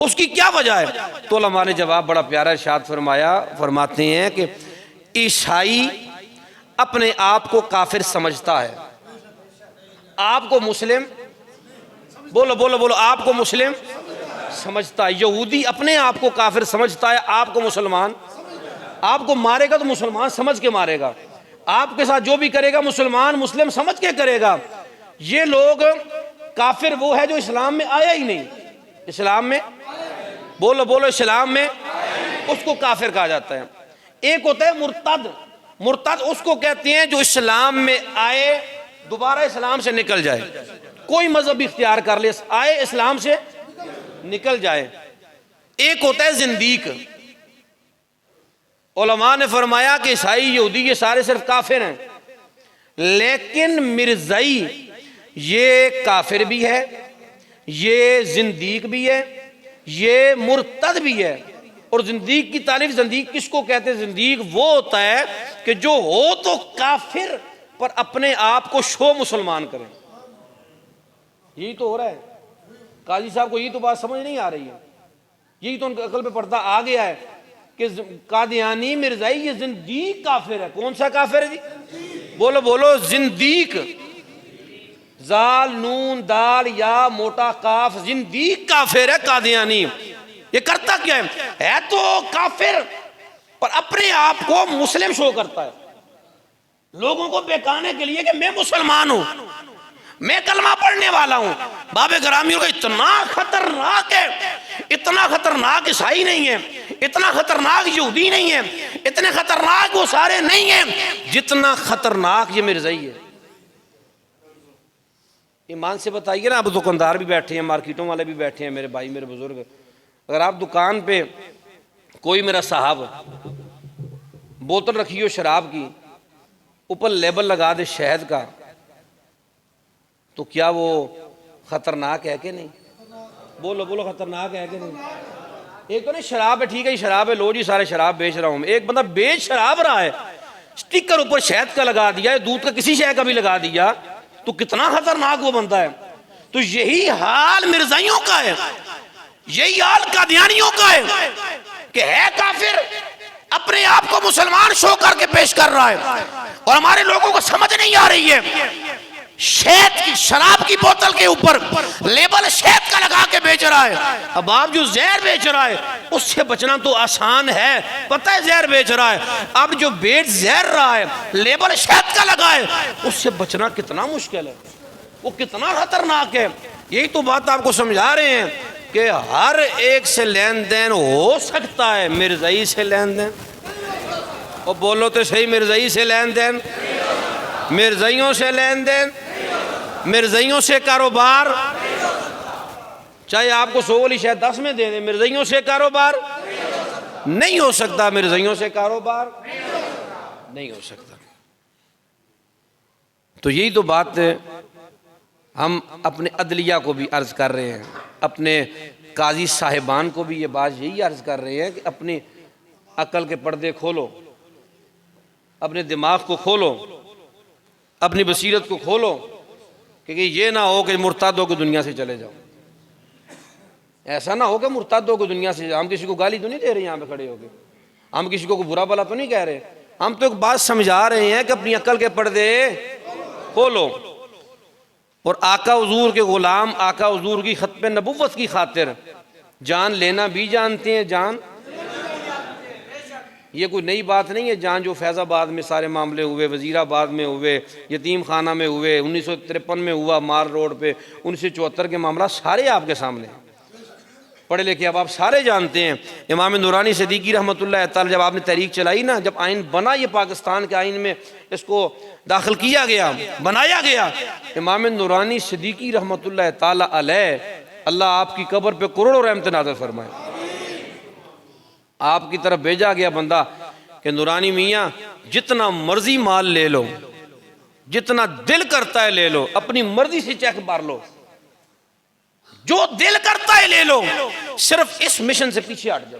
उसकी क्या वजह है? तो उलमा ने जवाब बड़ा प्यारा इरशाद फरमाया, फरमाते हैं कि ईसाई अपने आप को काफिर समझता है, आपको मुस्लिम, बोलो बोलो बोलो, आपको मुस्लिम समझता है। यहूदी अपने आप को काफिर समझता है, आपको मुसलमान। आपको मारेगा तो मुसलमान समझ के मारेगा, आपके साथ जो भी करेगा मुसलमान मुस्लिम समझ के करेगा। ये लोग काफिर वो है जो इस्लाम में आया ही नहीं, इस्लाम में, बोलो बोलो, इस्लाम में, उसको काफिर कहा जाता है। एक होता है मुर्तद, मुर्तद उसको कहते हैं जो इस्लाम में आए दोबारा इस्लाम से निकल जाए, कोई मजहब इख्तियार कर ले, आए इस्लाम से निकल जाए। एक होता है जिंदीक। उलमा ने फरमाया कि ईसाई यहूदी ये सारे सिर्फ काफिर हैं, लेकिन मिर्ज़ाई ये काफिर भी है, ये जिंदीक भी है, ये मुर्तद भी है। और जिंदीक की तारीफ, जिंदीक किसको कहते हैं? जिंदीक वो होता है कि जो हो तो काफिर पर अपने आप को शो मुसलमान करें। यही तो हो रहा है। काजी साहब को यही तो बात समझ नहीं आ रही है, यही तो उनके अकल पे पर्दा आ गया है कि कादियानी मिर्ज़ाई ये जिंदीक काफिर है। कौन सा काफिर है जी? बोलो बोलो, जिंदीक, जाल नून दाल या मोटा काफ, जिंदीक काफिर है कादियानी। ये करता क्या है तो काफिर पर अपने आप को मुस्लिम शो करता है, लोगों को बहकाने के लिए कि मैं मुसलमान हूं, मैं कलमा पढ़ने वाला हूं। बाबे ग्रामीण का इतना खतरनाक है, इतना खतरनाक ईसाई नहीं है, इतना खतरनाक यहूदी नहीं है, इतने खतरनाक वो सारे नहीं है जितना खतरनाक ये मिर्ज़ाई है। ईमान से बताइए ना, अब दुकानदार भी बैठे हैं, मार्केटों वाले भी बैठे हैं, मेरे भाई मेरे बुजुर्ग, अगर आप दुकान पे कोई मेरा साहब बोतल रखी हो शराब की, ऊपर लेबल लगा दे शहद का, तो क्या वो खतरनाक है कि नहीं? बोलो बोलो, खतरनाक है कि नहीं? एक तो नहीं शराब है, ठीक है शराब है, लो जी सारे शराब बेच रहा हूं। एक बंदा बेच शराब रहा है, स्टिकर ऊपर शहद का लगा दिया, दूध का किसी शय का भी लगा दिया, तो कितना खतरनाक वो बनता है। तो यही हाल मिर्ज़ाइयों का है, यही हाल कादियानियों का है कि है काफिर, अपने आप को मुसलमान शो करके पेश कर रहा है। और हमारे लोगों को समझ नहीं आ रही है, शहद की शराब की बोतल के ऊपर लेबल शहद का लगा के बेच रहा है। अब आप जो जहर बेच रहा है उससे बचना तो आसान है, पता है जहर बेच रहा है। अब जो बेच जहर रहा है, लेबल शहद का लगा है, उससे बचना कितना मुश्किल है, वो कितना खतरनाक है। यही तो बात आपको समझा रहे हैं कि हर एक से लेन देन हो सकता है, मिर्ज़ाई से लेन देन, और बोलो तो सही, मिर्ज़ाई से लेन देन, मिर्ज़ाइयों से लेन देन, मिर्ज़ाइयों से कारोबार, चाहे आपको 100 वाली शायद 10 में दे दे, मिर्ज़ाइयों से कारोबार नहीं हो सकता, मिर्ज़ाइयों से कारोबार नहीं हो सकता। तो यही तो बात हम अपने अदलिया को भी अर्ज़ कर रहे हैं, अपने काजी साहिबान को भी ये बात यही अर्ज़ कर रहे हैं कि अपनी अकल के पर्दे खोलो, अपने दिमाग को खोलो, अपनी बसीरत को खोलो, क्योंकि ये ना हो कि मुर्ताद हो के दुनिया से चले जाओ। ऐसा ना हो कि मुर्ताद हो के दुनिया से जाओ। हम किसी को गाली तो नहीं दे रहे यहाँ पे खड़े होके, हम किसी को बुरा भला तो नहीं कह रहे, हम तो एक बात समझा रहे हैं कि अपनी अकल के पर्दे खोलो। और आका हुजूर के गुलाम, आका हुजूर की खत्म नबुव्वत की खातिर जान लेना भी जानते हैं, जान, ये कोई नई बात नहीं है। जान जो फैज़ाबाद में सारे मामले हुए, वज़ीराबाद में हुए, यतीम खाना में हुए, 1953 में हुआ मार रोड पे, 1974 के मामला सारे आपके सामने पढ़े लिखे, अब आप सारे जानते हैं। इमाम नूरानी सिद्दीकी रहमतुल्लाह तआला जब आपने तहरीक चलाई ना, जब आइन बना, ये पाकिस्तान के आइन में इसको दाखिल किया गया, बनाया गया, इमाम नूरानी सिद्दीकी रहमतुल्लाह तआला अलैह, अल्लाह आपकी कब्र पे करोड़ों रहमत नाज़िल फरमाए। आपकी तरफ भेजा गया बंदा कि नूरानी मियाँ जितना मर्जी माल ले लो, जितना दिल करता है ले लो, अपनी मर्जी से चेक मार लो, जो दिल करता है ले लो, सिर्फ इस मिशन से पीछे हट जाओ।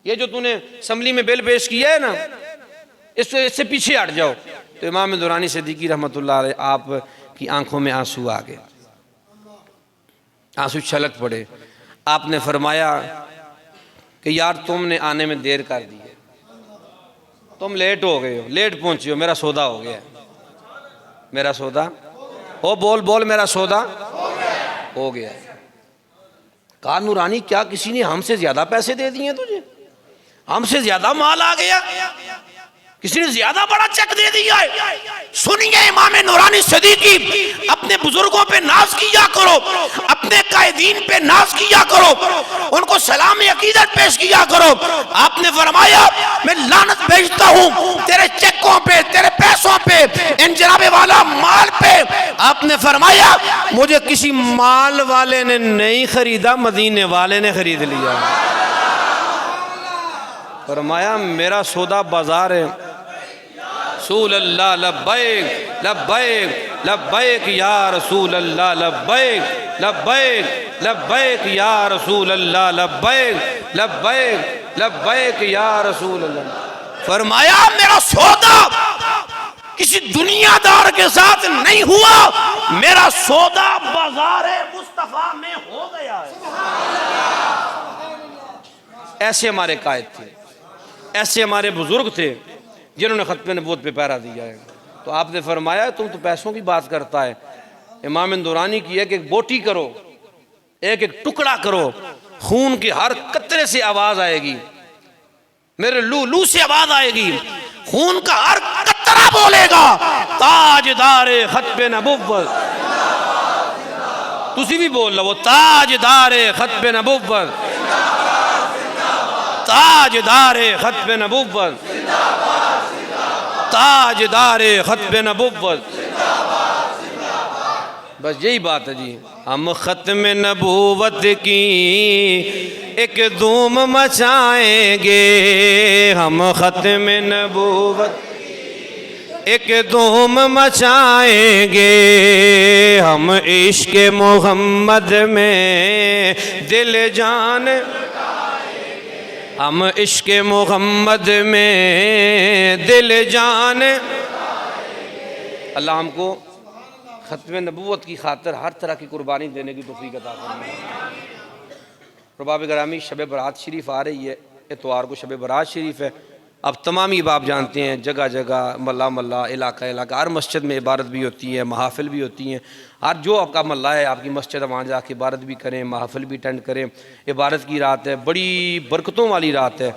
ये जो तूने असम्बली में बिल पेश किया है ना, इससे पीछे हट जाओ। तो इमाम नूरानी सिद्दीकी रहमतुल्लाह अलैह आप की आंखों में आंसू आ गए, आंसू छलक पड़े। आपने फरमाया कि यार तुमने आने में देर कर दी है, तुम लेट हो गए हो, लेट पहुंचे हो, मेरा सौदा हो गया, मेरा सौदा ओ बोल बोल मेरा सौदा हो गया। कहा नूरानी क्या किसी ने हमसे ज्यादा पैसे दे दिए तुझे, हमसे ज्यादा माल आ गया, किसी ने ज्यादा बड़ा चेक दे दिया है। सुनिए इमाम नूरानी सदीकी, अपने बुजुर्गों पे नाज किया करो, अपने कायदीन पे नाज किया करो, उनको सलाम अकीदत पेश किया करो। आपने फरमाया मैं लानत भेजता हूँ तेरे चेकों पे, तेरे पैसों पे, इन जनाबे वाला माल पे। आपने फरमाया मुझे किसी माल वाले ने नहीं खरीदा, मदीने वाले ने खरीद लिया। फरमाया मेरा सौदा बाजार है। रसूल अल्लाह लब्बैक लब्बैक लब्बैक या रसूल अल्लाह लब्बैक लब्बैक लब्बैक या रसूल अल्लाह लब्बैक लब्बैक लब्बैक या रसूल अल्लाह। फरमाया मेरा सौदा किसी दुनियादार के साथ नहीं हुआ, मेरा सौदा बाजार मुस्तफा में हो गया है। ऐसे हमारे कायद थे, ऐसे हमारे बुजुर्ग थे जिन्होंने खत्म नबूवत पे पहरा दिया है। तो आपने फरमाया तुम तो पैसों की बात करता है, इमाम दुरानी की है कि एक बोटी करो, एक एक टुकड़ा करो, खून की हर कतरे से आवाज आएगी, मेरे लू लू से आवाज आएगी, खून का हर कतरा बोलेगा ताजदारे खत्म नबूवत। तुसी भी बोल लो ताजदारे खत्म नबूवत, ताजदारे खत्म नबूवत, ताजदारे खत्म नबूवत। बस यही बात है जी। हम खत्म नबूवत की एक धूम मचाएंगे, हम खत्म नबूवत एक धूम मचाएंगे, हम इश्क मोहम्मद में दिल जान, हम इश्क मोहम्मद में दिल जान। अल्लाह हमको ख़त्म नबूवत की खातिर हर तरह की कुर्बानी देने की तौफीक अता फरमाए। रुबाब ग्रामी शब बरात शरीफ आ रही है, इतवार को शब बरात शरीफ है। अब तमाम ही आप जानते हैं जगह जगह मल्ला मल्ला इलाका इलाका हर मस्जिद में इबारत भी होती है, महाफिल भी होती हैं। हर जो आपका मल्ला है आपकी मस्जिद वहाँ जाके इबारत भी करें, महाफिल भी अटेंड करें। इबारत की रात है, बड़ी बरकतों वाली रात है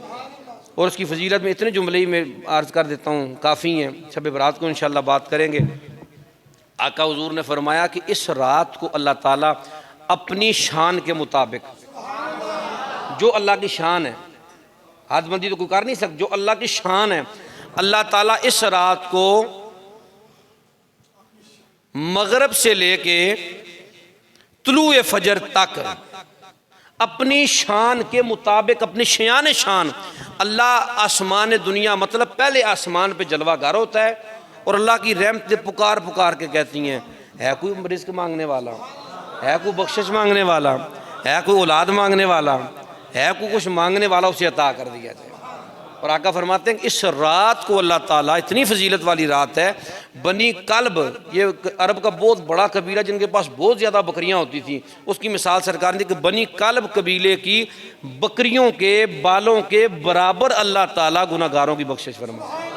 और उसकी फजीलत में इतने जुमले ही मैं अर्ज़ कर देता हूँ, काफ़ी हैं। शब बरात को इंशाअल्लाह बात करेंगे। आका हुज़ूर ने फरमाया कि इस रात को अल्लाह ताला अपनी शान के मुताबिक, जो अल्लाह की शान है, हाथबंदी तो कोई कर नहीं सकता, जो अल्लाह की शान है, अल्लाह ताला इस रात को मगरब से लेके तुलुए फजर तक अपनी शान के मुताबिक, अपनी शयान शान अल्लाह आसमान दुनिया मतलब पहले आसमान पे जलवागार होता है और अल्लाह की रहमतें पुकार पुकार के कहती हैं, है कोई रिज़्क़ मांगने वाला, है कोई बख्शिश मांगने वाला, है कोई औलाद मांगने वाला, है कोई कुछ मांगने वाला, उसे अता कर दिया जाए। और आका फरमाते हैं कि इस रात को अल्लाह ताला, इतनी फजीलत वाली रात है, बनी कल्ब, ये अरब का बहुत बड़ा कबीला जिनके पास बहुत ज़्यादा बकरियां होती थी, उसकी मिसाल सरकार ने कि बनी कल्ब कबीले की बकरियों के बालों के बराबर अल्लाह ताला गुनाहगारों की बख्शिश फरमाए।